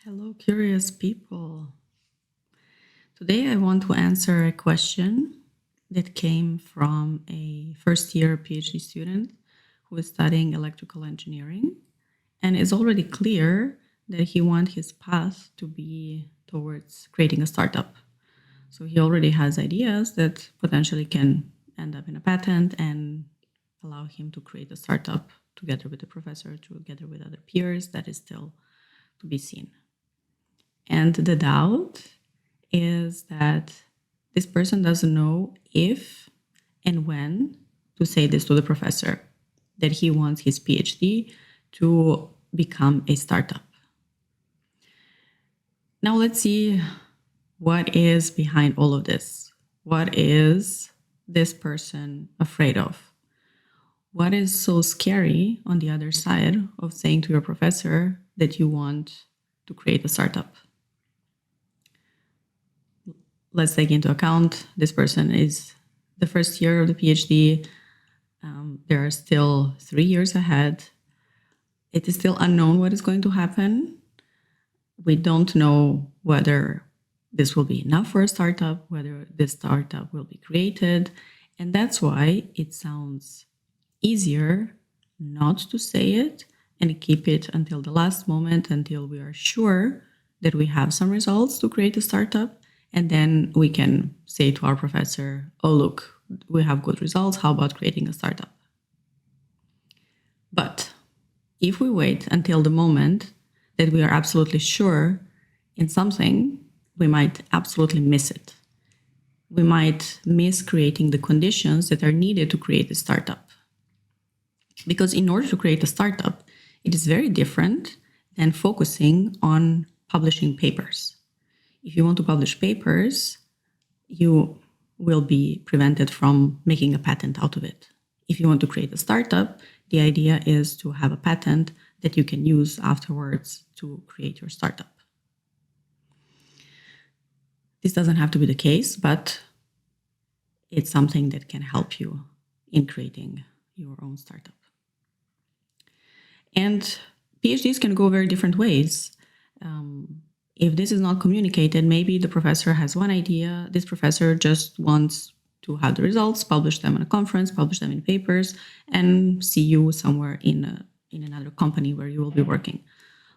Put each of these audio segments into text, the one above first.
Hello, curious people. Today I want to answer a question that came from a first-year PhD student who is studying electrical engineering and is already clear that he wants his path to be towards creating a startup. So he already has ideas that potentially can end up in a patent and allow him to create a startup together with the professor, together with other peers. That is still to be seen. And the doubt is that this person doesn't know if and when to say this to the professor, that he wants his PhD to become a startup. Now let's see what is behind all of this. What is this person afraid of? What is so scary on the other side of saying to your professor that you want to create a startup? Let's take into account this person is the first year of the PhD. There are still 3 years ahead. It is still unknown what is going to happen. We don't know whether this will be enough for a startup, whether this startup will be created. And that's why it sounds easier not to say it and keep it until the last moment, until we are sure that we have some results to create a startup. And then we can say to our professor, oh, look, we have good results. How about creating a startup? But if we wait until the moment that we are absolutely sure in something, we might absolutely miss it. We might miss creating the conditions that are needed to create a startup. Because in order to create a startup, it is very different than focusing on publishing papers. If you want to publish papers, you will be prevented from making a patent out of it. If you want to create a startup, the idea is to have a patent that you can use afterwards to create your startup. This doesn't have to be the case, but it's something that can help you in creating your own startup. And PhDs can go very different ways. If this is not communicated, maybe the professor has one idea. This professor just wants to have the results, publish them in a conference, publish them in papers, and see you somewhere in another company where you will be working.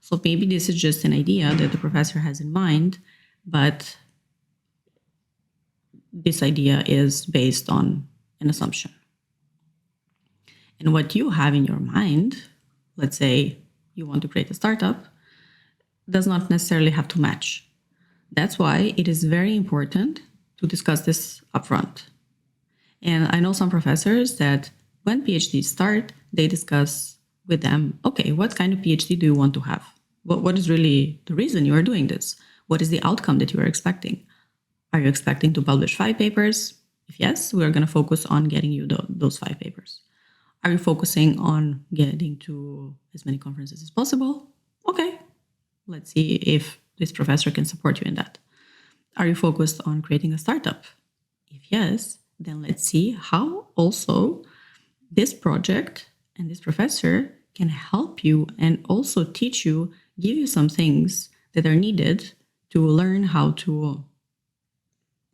So maybe this is just an idea that the professor has in mind, but this idea is based on an assumption. And what you have in your mind, let's say you want to create a startup, does not necessarily have to match. That's why it is very important to discuss this upfront. And I know some professors that when PhDs start, they discuss with them, okay, what kind of PhD do you want to have? What is really the reason you are doing this? What is the outcome that you are expecting? Are you expecting to publish 5 papers? If yes, we are going to focus on getting you those 5 papers. Are you focusing on getting to as many conferences as possible? Okay, let's see if this professor can support you in that. Are you focused on creating a startup? If yes, then let's see how also this project and this professor can help you and also teach you, give you some things that are needed to learn how to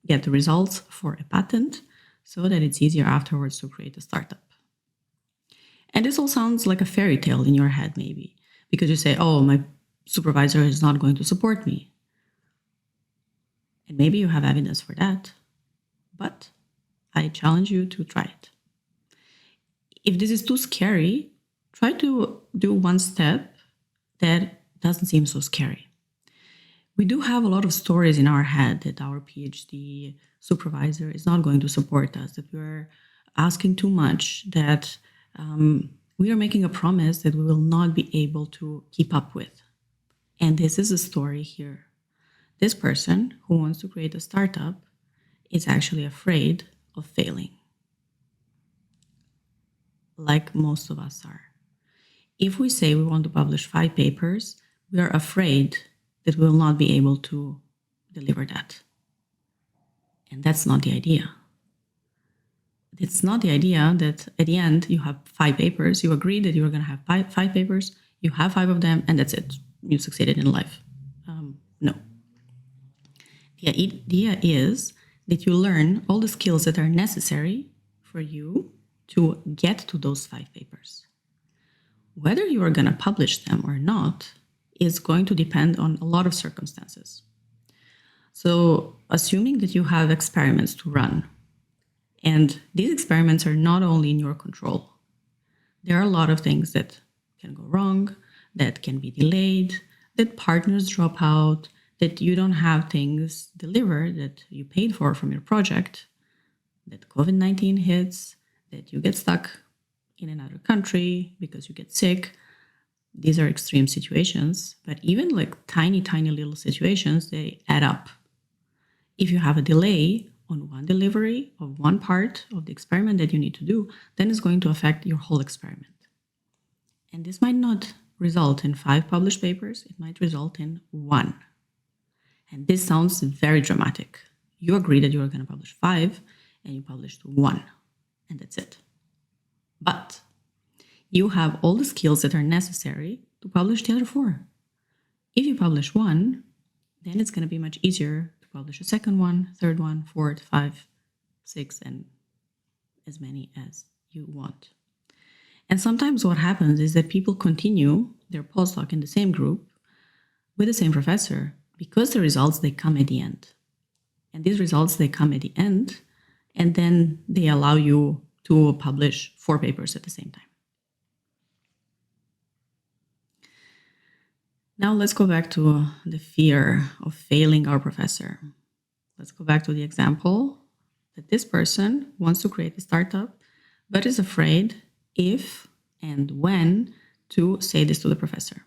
get the results for a patent so that it's easier afterwards to create a startup. And this all sounds like a fairy tale in your head, maybe, because you say, oh, my supervisor is not going to support me. And maybe you have evidence for that, but I challenge you to try it. If this is too scary, try to do one step that doesn't seem so scary. We do have a lot of stories in our head that our PhD supervisor is not going to support us, that we're asking too much, that we are making a promise that we will not be able to keep up with. And this is a story here. This person who wants to create a startup is actually afraid of failing, like most of us are. If we say we want to publish 5 papers, we are afraid that we will not be able to deliver that. And that's not the idea. It's not the idea that at the end you have 5 papers, you agree that you're going to have 5 papers, you have 5 of them, and that's it. You succeeded in life. No. The idea is that you learn all the skills that are necessary for you to get to those 5 papers. Whether you are going to publish them or not is going to depend on a lot of circumstances. So, assuming that you have experiments to run, and these experiments are not only in your control, there are a lot of things that can go wrong, that can be delayed, that partners drop out, that you don't have things delivered that you paid for from your project, that COVID-19 hits, that you get stuck in another country because you get sick. These are extreme situations, but even like tiny, tiny little situations, they add up. If you have a delay on one delivery of one part of the experiment that you need to do, then it's going to affect your whole experiment. And this might not result in 5 published papers, it might result in 1. And this sounds very dramatic. You agree that you are going to publish 5 and you published 1, and that's it. But you have all the skills that are necessary to publish the other 4. If you publish 1, then it's going to be much easier to publish a second one, third one, fourth, 5, 6, and as many as you want. And sometimes what happens is that people continue their postdoc in the same group with the same professor because the results, they come at the end. And these results, they come at the end, and then they allow you to publish 4 papers at the same time. Now let's go back to the fear of failing our professor. Let's go back to the example that this person wants to create a startup, but is afraid if and when to say this to the professor.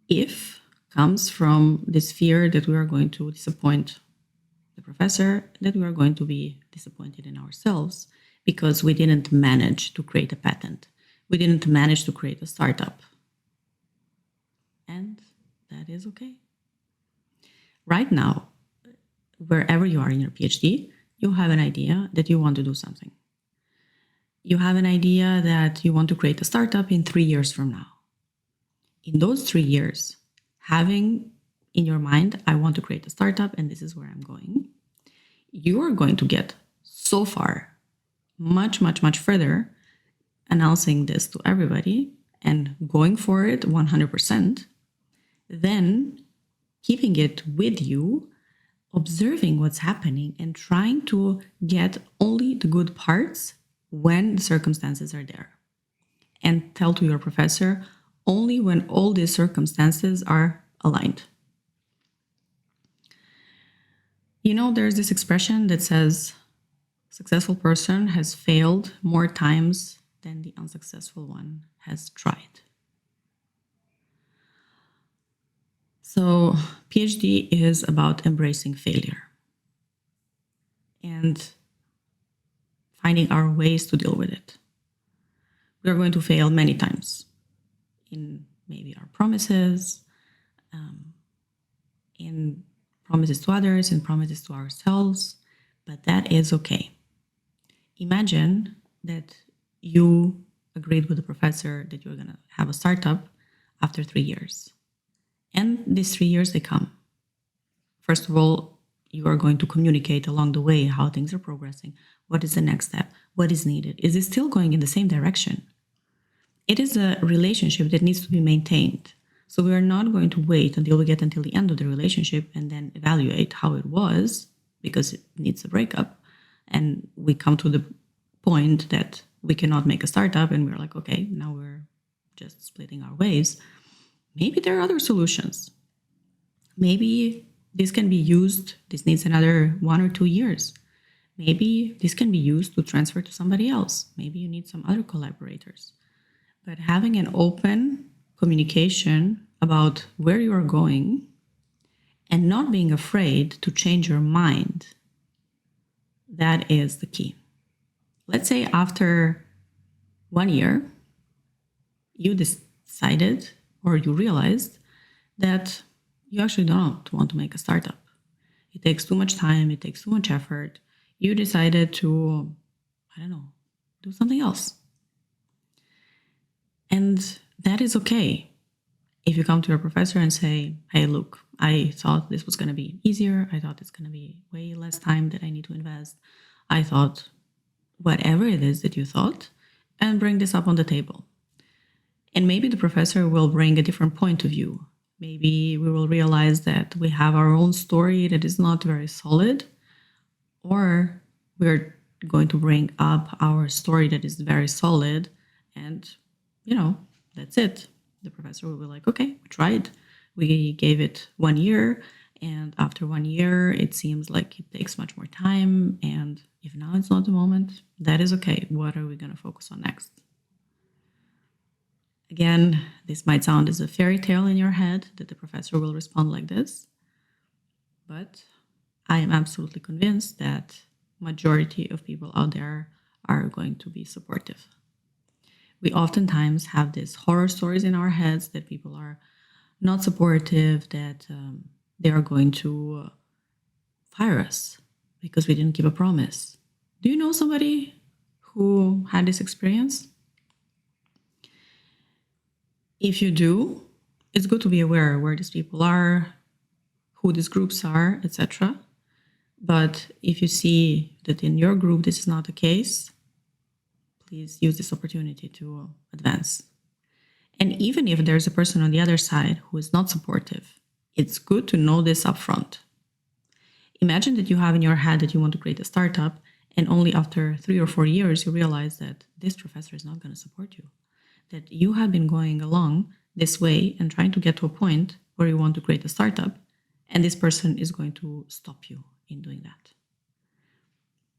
If comes from this fear that we are going to disappoint the professor, that we are going to be disappointed in ourselves because we didn't manage to create a patent. We didn't manage to create a startup. And that is okay. Right now, wherever you are in your PhD, you have an idea that you want to do something. You have an idea that you want to create a startup in 3 years from now. In those 3 years, having in your mind, I want to create a startup and this is where I'm going, you are going to get so far, much, much, much further, announcing this to everybody and going for it 100%, then keeping it with you, observing what's happening and trying to get only the good parts when the circumstances are there. And tell to your professor only when all these circumstances are aligned. You know, there's this expression that says, successful person has failed more times than the unsuccessful one has tried. So PhD is about embracing failure and finding our ways to deal with it. We are going to fail many times in maybe our promises, in promises to others, in promises to ourselves, but that is okay. Imagine that you agreed with the professor that you're going to have a startup after 3 years. And these 3 years, they come. First of all, you are going to communicate along the way how things are progressing. What is the next step? What is needed? Is it still going in the same direction? It is a relationship that needs to be maintained. So we are not going to wait until we get until the end of the relationship and then evaluate how it was, because it needs a breakup. And we come to the point that we cannot make a startup and we're like, okay, now we're just splitting our ways. Maybe there are other solutions. Maybe this can be used, this needs another 1 or 2 years. Maybe this can be used to transfer to somebody else. Maybe you need some other collaborators. But having an open communication about where you are going and not being afraid to change your mind, that is the key. Let's say after 1 year, you decided or you realized that you actually don't want to make a startup. It takes too much time, it takes too much effort. You decided to, do something else. And that is okay. if you come to your professor and say, hey, look, I thought this was going to be easier. I thought it's going to be way less time that I need to invest. I thought whatever it is that you thought, and bring this up on the table. And maybe the professor will bring a different point of view. Maybe we will realize that we have our own story that is not very solid, or we're going to bring up our story that is very solid, and, that's it. The professor will be like, okay, we tried. We gave it 1 year, and after 1 year, it seems like it takes much more time, and if now it's not the moment, that is okay. What are we going to focus on next? Again, this might sound as a fairy tale in your head that the professor will respond like this, but I am absolutely convinced that majority of people out there are going to be supportive. We oftentimes have these horror stories in our heads that people are not supportive, that they are going to fire us because we didn't keep a promise. Do you know somebody who had this experience? If you do, it's good to be aware where these people are, who these groups are, etc. But if you see that in your group this is not the case, please use this opportunity to advance. And even if there's a person on the other side who is not supportive, it's good to know this upfront. Imagine that you have in your head that you want to create a startup, and only after 3 or 4 years you realize that this professor is not going to support you, that you have been going along this way and trying to get to a point where you want to create a startup, and this person is going to stop you in doing that.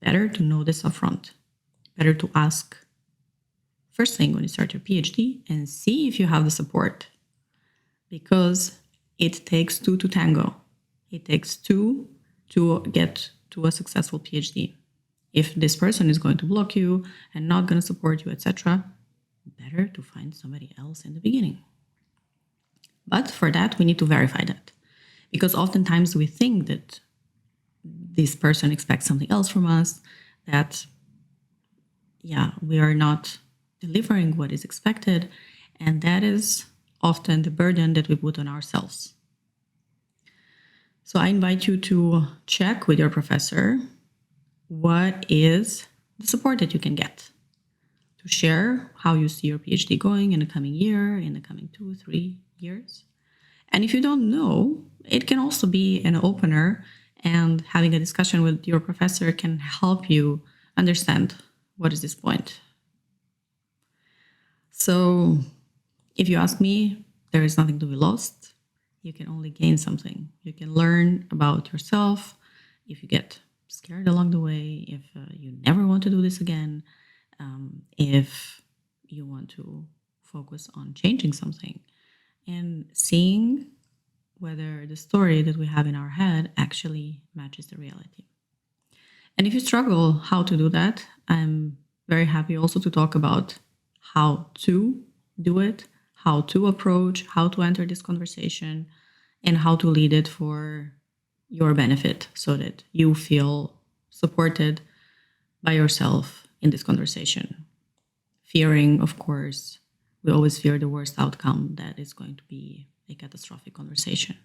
Better to know this upfront. Better to ask first thing when you start your PhD and see if you have the support, because it takes 2 to tango. It takes 2 to get to a successful PhD. If this person is going to block you and not going to support you, etc., better to find somebody else in the beginning. But for that, we need to verify that, because oftentimes we think that this person expects something else from us, that we are not delivering what is expected, and that is often the burden that we put on ourselves. So I invite you to check with your professor what is the support that you can get, to share how you see your PhD going in the coming year, in the coming 2, 3 years. And if you don't know, it can also be an opener, and having a discussion with your professor can help you understand what is this point. So if you ask me, there is nothing to be lost. You can only gain something. You can learn about yourself. If you get scared along the way, if you never want to do this again, if you want to focus on changing something and seeing whether the story that we have in our head actually matches the reality. And if you struggle how to do that, I'm very happy also to talk about how to do it, how to approach, how to enter this conversation, and how to lead it for your benefit so that you feel supported by yourself in this conversation. Fearing, of course, we always fear the worst outcome, that is going to be a catastrophic conversation.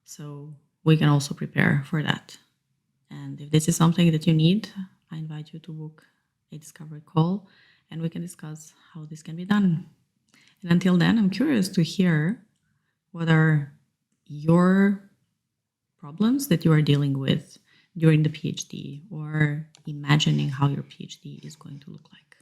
So we can also prepare for that. And if this is something that you need, I invite you to book a discovery call and we can discuss how this can be done. And until then, I'm curious to hear what are your problems that you are dealing with during the PhD, or imagining how your PhD is going to look like.